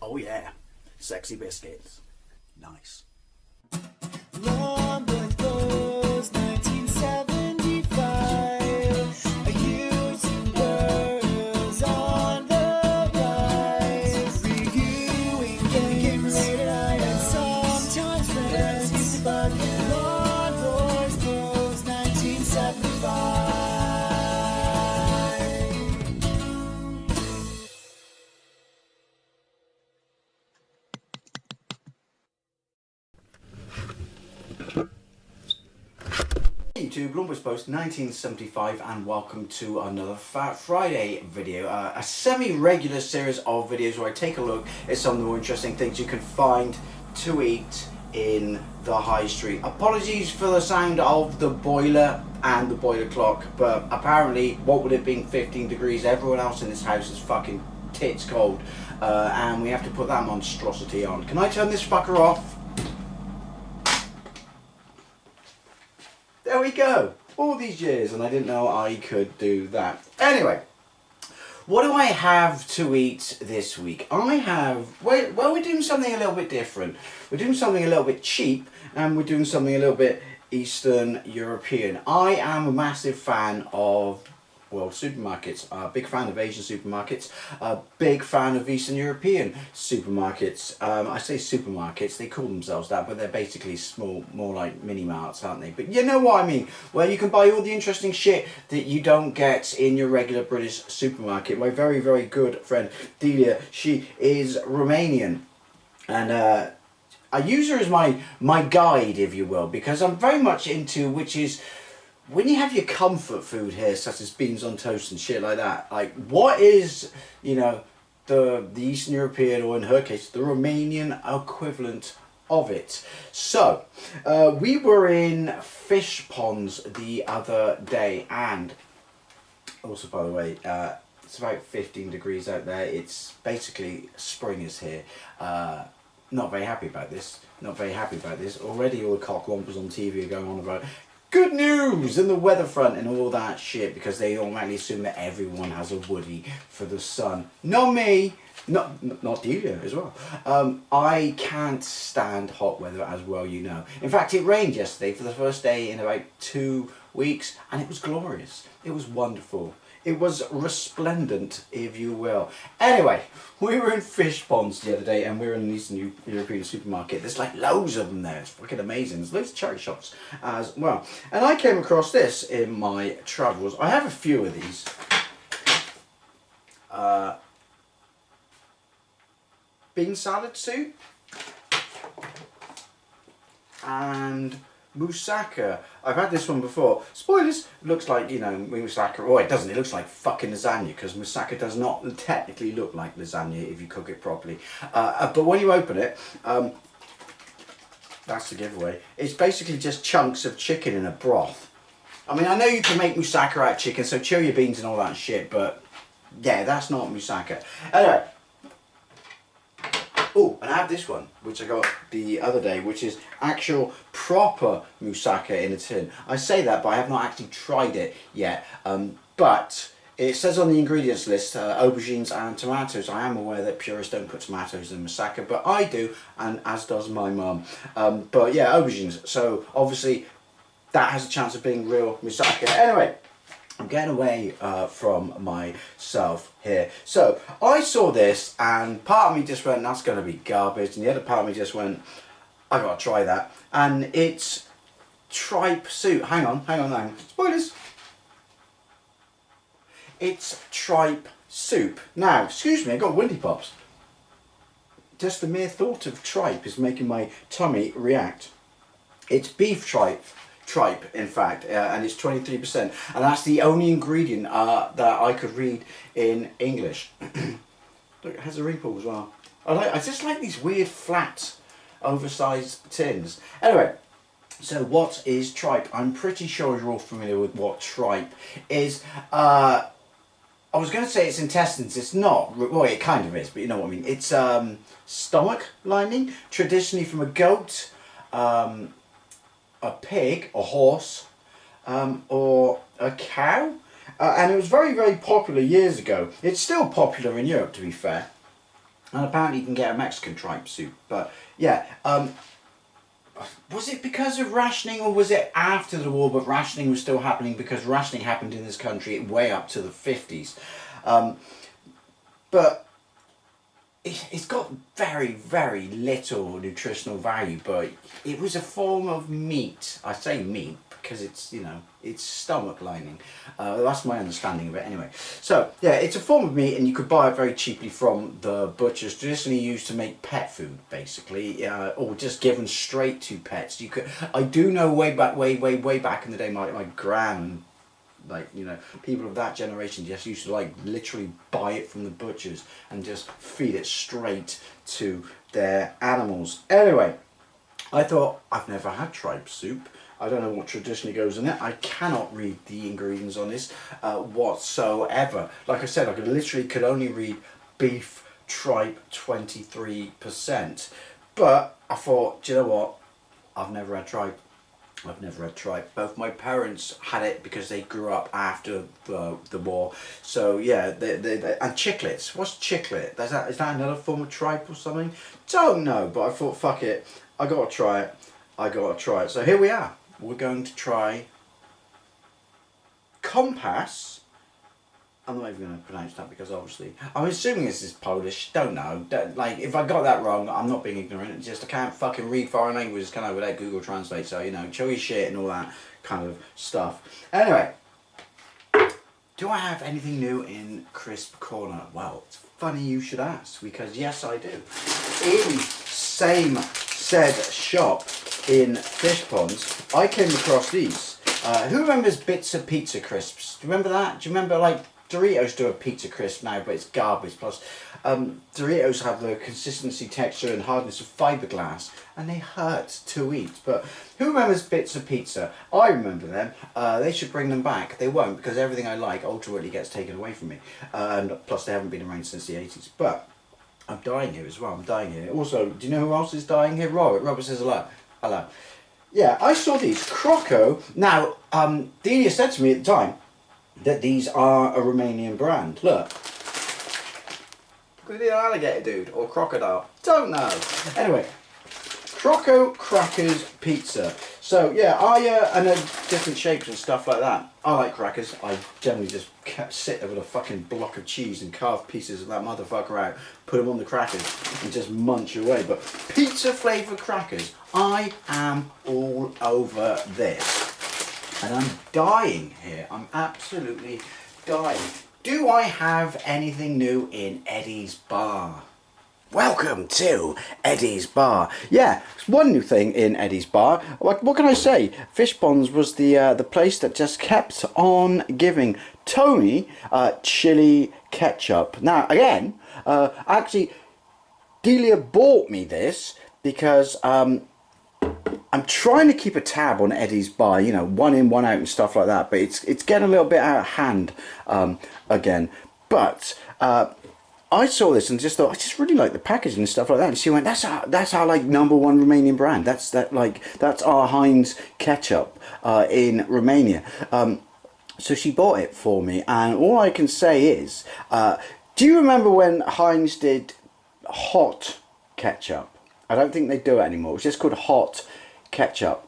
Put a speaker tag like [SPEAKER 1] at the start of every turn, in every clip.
[SPEAKER 1] Oh yeah, sexy biscuits. Nice.
[SPEAKER 2] Long Boys, 1975. A YouTuber's on the rise. Reviewing games, and sometimes friends. But Long Boys, 1975.
[SPEAKER 1] YouTube, Lumbus Post 1975, and welcome to another Fat Friday video, a semi-regular series of videos where I take a look at some of the more interesting things you can find to eat in the high street. Apologies for the sound of the boiler and the boiler clock, but apparently what would have been 15 degrees, everyone else in this house is fucking tits cold, and we have to put that monstrosity on. Can I turn this fucker off? There we go. All these years and I didn't know I could do that. Anyway, what do I have to eat this week? Well, we're doing something a little bit different. We're doing something a little bit cheap, and we're doing something a little bit Eastern European. I am a massive fan of, well, supermarkets. A big fan of Asian supermarkets. A big fan of Eastern European supermarkets. I say supermarkets, they call themselves that, but they're basically small, more like mini marts, aren't they? But you know what I mean, where you can buy all the interesting shit that you don't get in your regular British supermarket. My very, very good friend Delia, she is Romanian, and I use her as my guide, if you will, because I'm very much into, which is, when you have your comfort food here, such as beans on toast and shit like that, like what is, you know, the Eastern European, or in her case, the Romanian equivalent of it. So, we were in fish ponds the other day, and also, by the way, it's about 15 degrees out there. It's basically spring is here. Not very happy about this. Not very happy about this. Already all the cocklumpers on TV are going on about good news and the weather front and all that shit, because they automatically assume that everyone has a woody for the sun. Not me, not Delia as well. I can't stand hot weather, as well you know. In fact, it rained yesterday for the first day in about 2 weeks, and it was glorious. It was wonderful. It was resplendent, if you will. Anyway, we were in fish ponds the other day, and we were in an Eastern European supermarket. There's like loads of them there. It's fucking amazing. There's loads of charity shops as well. And I came across this in my travels. I have a few of these. Bean salad soup. And moussaka. I've had this one before. Spoilers, looks like, you know, moussaka. Oh, it doesn't. It looks like fucking lasagna, because moussaka does not technically look like lasagna if you cook it properly. But when you open it, that's the giveaway. It's basically just chunks of chicken in a broth. I mean, I know you can make moussaka out of chicken, so chill your beans and all that shit, but yeah, that's not moussaka. Anyway. Oh, and I have this one, which I got the other day, which is actual proper moussaka in a tin. I say that, but I have not actually tried it yet. But it says on the ingredients list, aubergines and tomatoes. I am aware that purists don't put tomatoes in moussaka, but I do, and as does my mum. But yeah, aubergines. So obviously that has a chance of being real moussaka. Anyway, I'm getting away from myself here. So I saw this, and part of me just went, that's going to be garbage, and the other part of me just went, I got to try that. And it's tripe soup. Hang on. Spoilers. It's tripe soup. Now, excuse me, I got windy pops. Just the mere thought of tripe is making my tummy react. It's beef tripe, in fact, and it's 23%, and that's the only ingredient that I could read in English. Look, it has a wrinkle as well. I just like these weird flat, oversized tins. Anyway, so what is tripe? I'm pretty sure you're all familiar with what tripe is. I was going to say it's intestines. It's not. Well, it kind of is, but you know what I mean. It's stomach lining, traditionally from a goat, a pig, a horse, or a cow. And it was very, very popular years ago. It's still popular in Europe, to be fair. And apparently you can get a Mexican tripe soup. But yeah, was it because of rationing, or was it after the war, but rationing was still happening because rationing happened in this country way up to the 50s. But it's got very, very little nutritional value, but it was a form of meat. I say meat because it's, you know, it's stomach lining. That's my understanding of it anyway. So yeah, it's a form of meat, and you could buy it very cheaply from the butchers, traditionally used to make pet food basically, or just given straight to pets. You could, I do know way back in the day, my gran, like, you know, people of that generation just used to like literally buy it from the butchers and just feed it straight to their animals. Anyway, I thought, I've never had tripe soup. I don't know what traditionally goes in it. I cannot read the ingredients on this whatsoever. Like I said, I could only read beef tripe 23%. But I thought, do you know what? I've never had tripe. I've never had tripe. Both my parents had it because they grew up after the war. So yeah, and chiclets. What's chiclet? Is that another form of tripe or something? Don't know, but I thought, fuck it. I gotta try it. I gotta try it. So here we are. We're going to try Compass. I'm not even going to pronounce that because obviously, I'm assuming this is Polish, don't know. Like, if I got that wrong, I'm not being ignorant. It's just I can't fucking read foreign languages, can I, without Google Translate, so, you know, show your shit and all that kind of stuff. Anyway, do I have anything new in Crisp Corner? Well, it's funny you should ask, because yes, I do. In same said shop in Fish Ponds, I came across these. Who remembers Bits of Pizza Crisps? Do you remember that? Do you remember, like, Doritos do a pizza crisp now, but it's garbage. Plus, Doritos have the consistency, texture and hardness of fiberglass, and they hurt to eat. But who remembers Bits of Pizza? I remember them. They should bring them back. They won't, because everything I like ultimately gets taken away from me. And plus, they haven't been around since the 80s. But I'm dying here as well. I'm dying here. Also, do you know who else is dying here? Robert. Robert says hello. Hello. Yeah, I saw these. Croco. Now, Delia said to me at the time that these are a Romanian brand. Look. Could it be an alligator, dude? Or crocodile? Don't know. Anyway, Croco Crackers Pizza. So, yeah, and they're different shapes and stuff like that. I like crackers. I generally just sit there with a fucking block of cheese and carve pieces of that motherfucker out, put them on the crackers, and just munch away. But pizza flavoured crackers, I am all over this. And I'm dying here. I'm absolutely dying. Do I have anything new in Eddie's Bar? Welcome to Eddie's Bar. Yeah, one new thing in Eddie's Bar. What can I say? Fish Ponds was the place that just kept on giving Tony chili ketchup. Now, again, actually, Delia bought me this because I'm trying to keep a tab on Eddie's Bar, you know, one in, one out and stuff like that, but it's getting a little bit out of hand again. But I saw this and just thought, I just really like the packaging and stuff like that. And she went, that's our like #1 Romanian brand. That's our Heinz ketchup in Romania. So she bought it for me, and all I can say is, do you remember when Heinz did hot ketchup? I don't think they do it anymore. It's just called hot ketchup.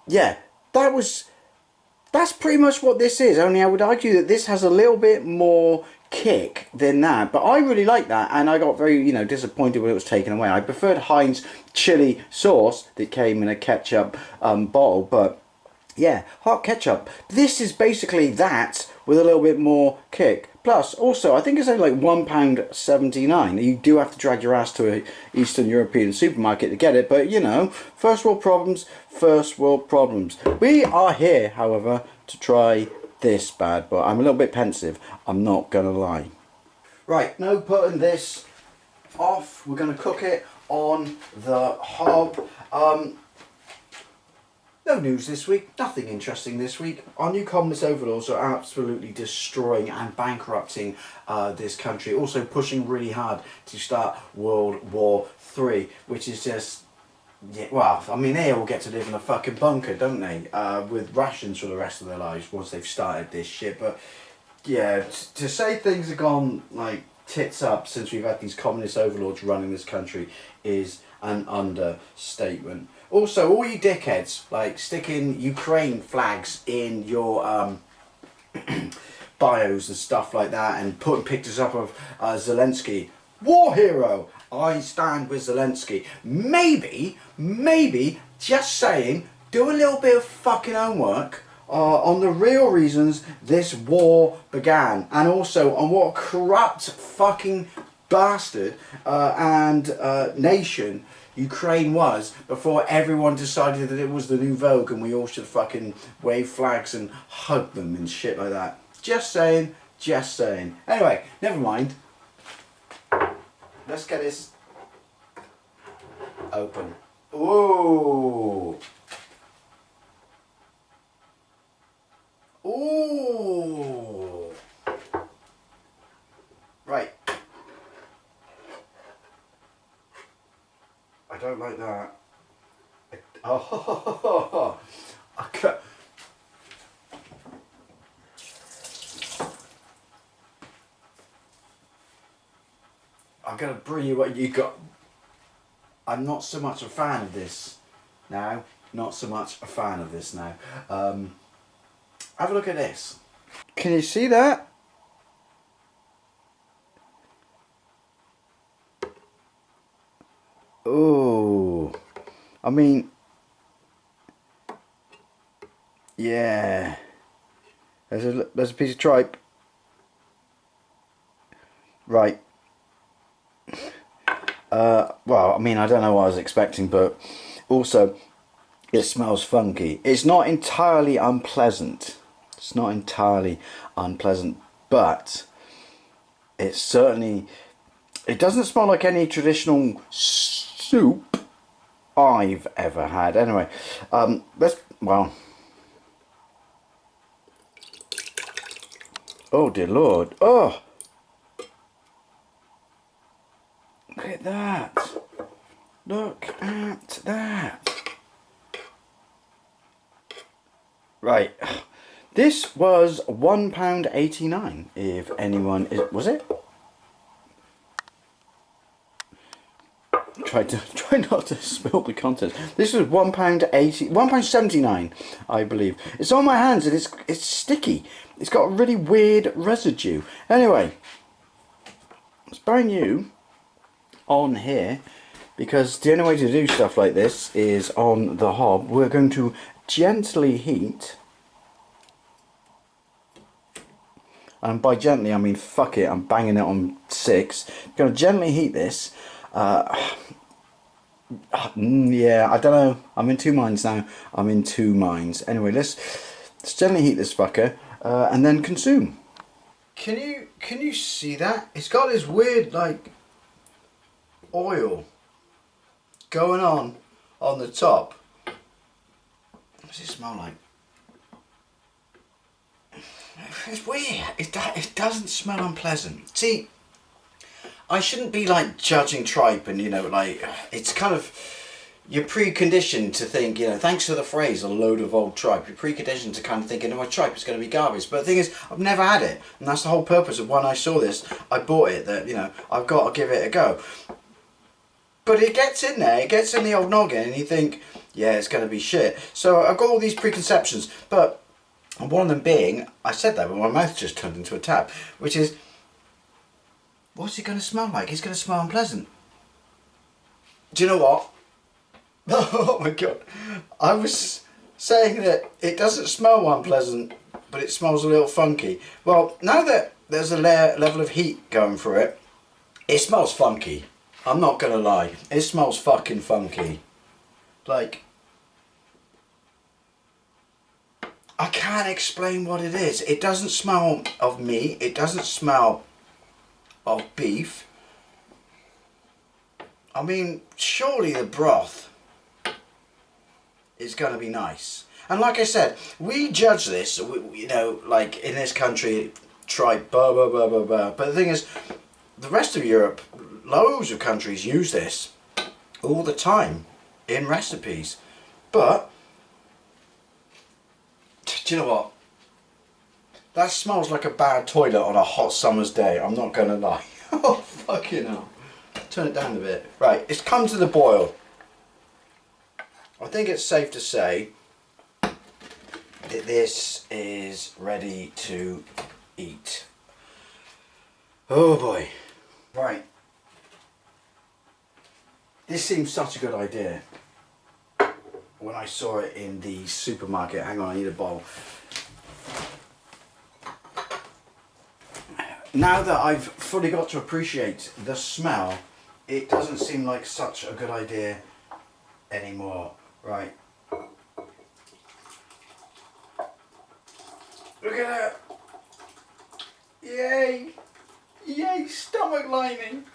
[SPEAKER 1] Yeah, that's pretty much what this is. Only I would argue that this has a little bit more kick than that. But I really like that, and I got very, you know, disappointed when it was taken away. I preferred Heinz chili sauce that came in a ketchup bottle, but yeah, hot ketchup. This is basically that with a little bit more kick. Plus, also, I think it's only like £1.79. You do have to drag your ass to an Eastern European supermarket to get it, but you know, first world problems, first world problems. We are here, however, to try this bad, but I'm a little bit pensive, I'm not gonna lie. Right, no putting this off. We're gonna cook it on the hob. No news this week, nothing interesting this week. Our new communist overlords are absolutely destroying and bankrupting this country. Also pushing really hard to start World War III, which is just, yeah, well, I mean, they all get to live in a fucking bunker, don't they? With rations for the rest of their lives once they've started this shit. But yeah, to say things have gone like tits up since we've had these communist overlords running this country is an understatement. Also, all you dickheads, like sticking Ukraine flags in your bios and stuff like that, and putting pictures up of Zelensky, war hero. I stand with Zelensky. Maybe, just saying, do a little bit of fucking homework on the real reasons this war began, and also on what a corrupt fucking bastard and nation Ukraine was before everyone decided that it was the new vogue and we all should fucking wave flags and hug them and shit like that. Just saying, just saying. Anyway, never mind. Let's get this open. Ooh. Ooh. Right. I don't like that. Oh. I can't. I'm gonna bring you what you got. I'm not so much a fan of this now. Not so much a fan of this now. Have a look at this. Can you see that? Oh, I mean, yeah. There's a piece of tripe. Right. Well, I mean, I don't know what I was expecting, but also it smells funky. It's not entirely unpleasant. It's not entirely unpleasant, but it's certainly, it doesn't smell like any traditional soup I've ever had. Anyway, well, oh dear Lord, oh, look at that, look at that. Right, this was £1.89, if anyone was it? Try not to spill the contents. This was £1.79, I believe. It's on my hands and it's sticky. It's got a really weird residue. Anyway, let's bang you on here, because the only way to do stuff like this is on the hob. We're going to gently heat, and by gently I mean fuck it, I'm banging it on 6. I'm going to gently heat this. Yeah, I don't know. I'm in two minds now. I'm in two minds. Anyway, let's gently heat this fucker and then consume. Can you see that? It's got this weird like oil going on the top. What does it smell like? It's weird. It doesn't smell unpleasant. See, I shouldn't be like judging tripe, and you know, like, it's kind of, you're preconditioned to think, you know, thanks to the phrase a load of old tripe, you're preconditioned to kind of thinking, oh, tripe is going to be garbage. But the thing is, I've never had it, and that's the whole purpose of when I saw this, I bought it, that, you know, I've got to give it a go. But it gets in there, it gets in the old noggin, and you think, yeah, it's going to be shit. So I've got all these preconceptions, but one of them being, I said that, but my mouth just turned into a tap, which is, what's it going to smell like? It's going to smell unpleasant. Do you know what? Oh my god. I was saying that it doesn't smell unpleasant, but it smells a little funky. Well, now that there's a level of heat going through it, it smells funky. I'm not going to lie. It smells fucking funky. Like, I can't explain what it is. It doesn't smell of meat. It doesn't smell of beef. I mean, surely the broth is going to be nice. And like I said, we judge this, you know, like in this country, tripe, blah, blah, blah, blah, blah. But the thing is, the rest of Europe, loads of countries use this all the time in recipes. But, do you know what? That smells like a bad toilet on a hot summer's day. I'm not going to lie. Oh, fucking hell. Turn it down a bit. Right, it's come to the boil. I think it's safe to say that this is ready to eat. Oh boy. Right. This seems such a good idea when I saw it in the supermarket. Hang on, I need a bowl. Now that I've fully got to appreciate the smell, it doesn't seem like such a good idea anymore. Right. Look at that. Yay. Yay, stomach lining.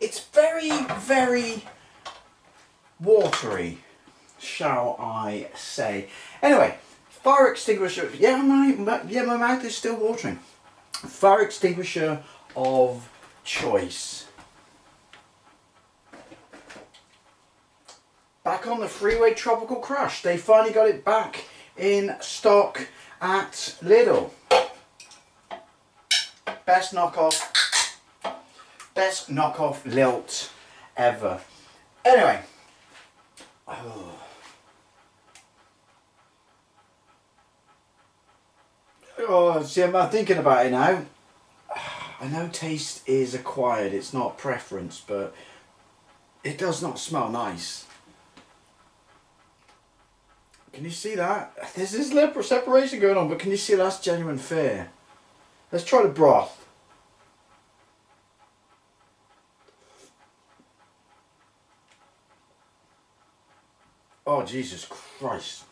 [SPEAKER 1] It's very, very watery, shall I say. Anyway, fire extinguisher. Yeah, my mouth is still watering. Fire extinguisher of choice. Back on the Freeway Tropical Crush. They finally got it back in stock at Lidl. Best knockoff lilt ever. Anyway. Oh, see, I'm thinking about it now. I know taste is acquired, it's not preference, but it does not smell nice. Can you see that? There's this little separation going on, but can you see that's genuine fear? Let's try the broth. Oh, Jesus Christ.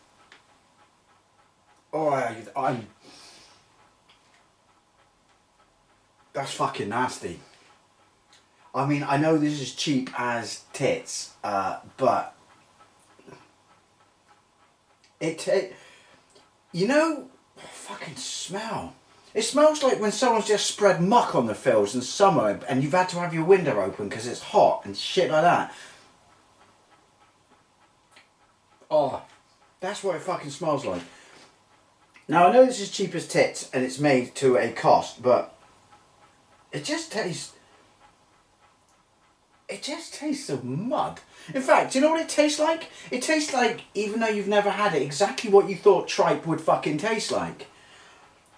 [SPEAKER 1] Oh, I'm... That's fucking nasty. I mean, I know this is cheap as tits, but... You know, fucking smell. It smells like when someone's just spread muck on the fields in summer and you've had to have your window open because it's hot and shit like that. Oh, that's what it fucking smells like. Now, I know this is cheap as tits and it's made to a cost, but it just tastes... It just tastes of mud. In fact, do you know what it tastes like? It tastes like, even though you've never had it, exactly what you thought tripe would fucking taste like.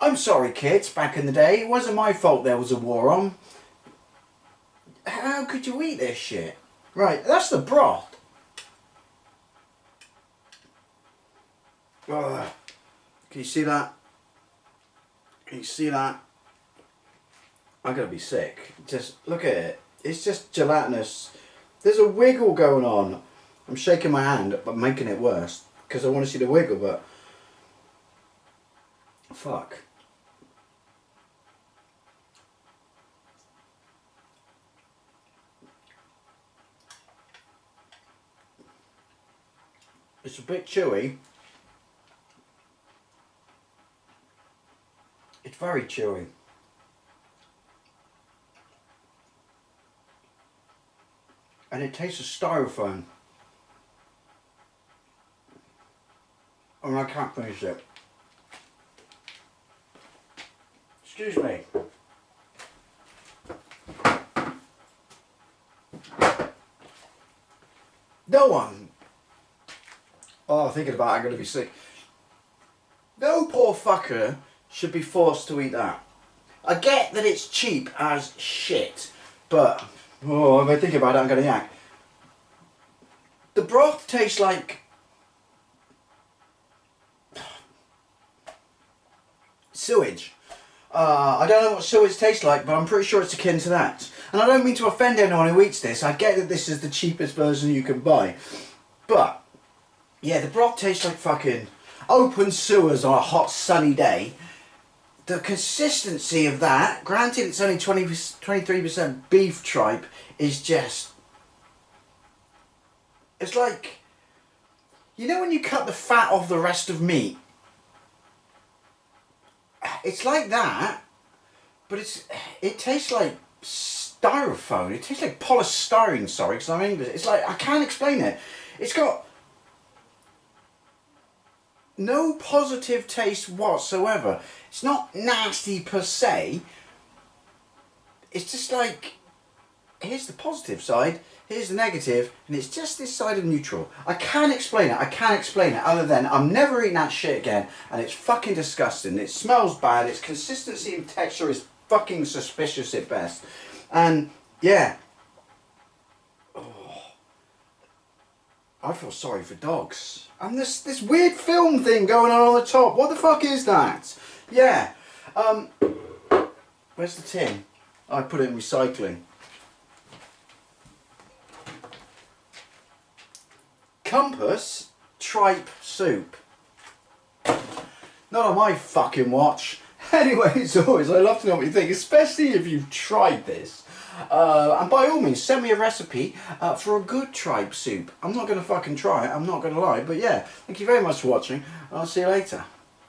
[SPEAKER 1] I'm sorry, kids, back in the day. It wasn't my fault there was a war on. How could you eat this shit? Right, that's the broth. Ugh. Can you see that? Can you see that? I'm going to be sick. Just look at it. It's just gelatinous. There's a wiggle going on. I'm shaking my hand, but making it worse. Because I want to see the wiggle, but... Fuck. It's a bit chewy. It's very chewy. And it tastes of styrofoam. And I can't finish it. Excuse me. No one. Oh, thinking about it, I'm going to be sick. No poor fucker should be forced to eat that. I get that it's cheap as shit, but oh, if I think about it, I'm going to yak. The broth tastes like sewage. I don't know what sewage tastes like, but I'm pretty sure it's akin to that. And I don't mean to offend anyone who eats this. I get that this is the cheapest version you can buy. But, yeah, the broth tastes like fucking open sewers on a hot sunny day. The consistency of that, granted it's only 23% beef tripe, is just... It's like... You know when you cut the fat off the rest of meat? It's like that, but it tastes like styrofoam. It tastes like polystyrene, sorry, because I'm English. It's like, I can't explain it. It's got... no positive taste whatsoever. It's not nasty per se. It's just like, here's the positive side, here's the negative, and it's just this side of neutral. I can't explain it. I can't explain it other than I'm never eating that shit again, and it's fucking disgusting. It smells bad. Its consistency and texture is fucking suspicious at best. And yeah. I feel sorry for dogs. And this weird film thing going on the top. What the fuck is that? Yeah. Where's the tin? I put it in recycling. Compass Tripe Soup. Not on my fucking watch. Anyway, as always, I'd love to know what you think, especially if you've tried this. And by all means, send me a recipe for a good tripe soup. I'm not going to fucking try it, I'm not going to lie. But yeah, thank you very much for watching. I'll see you later.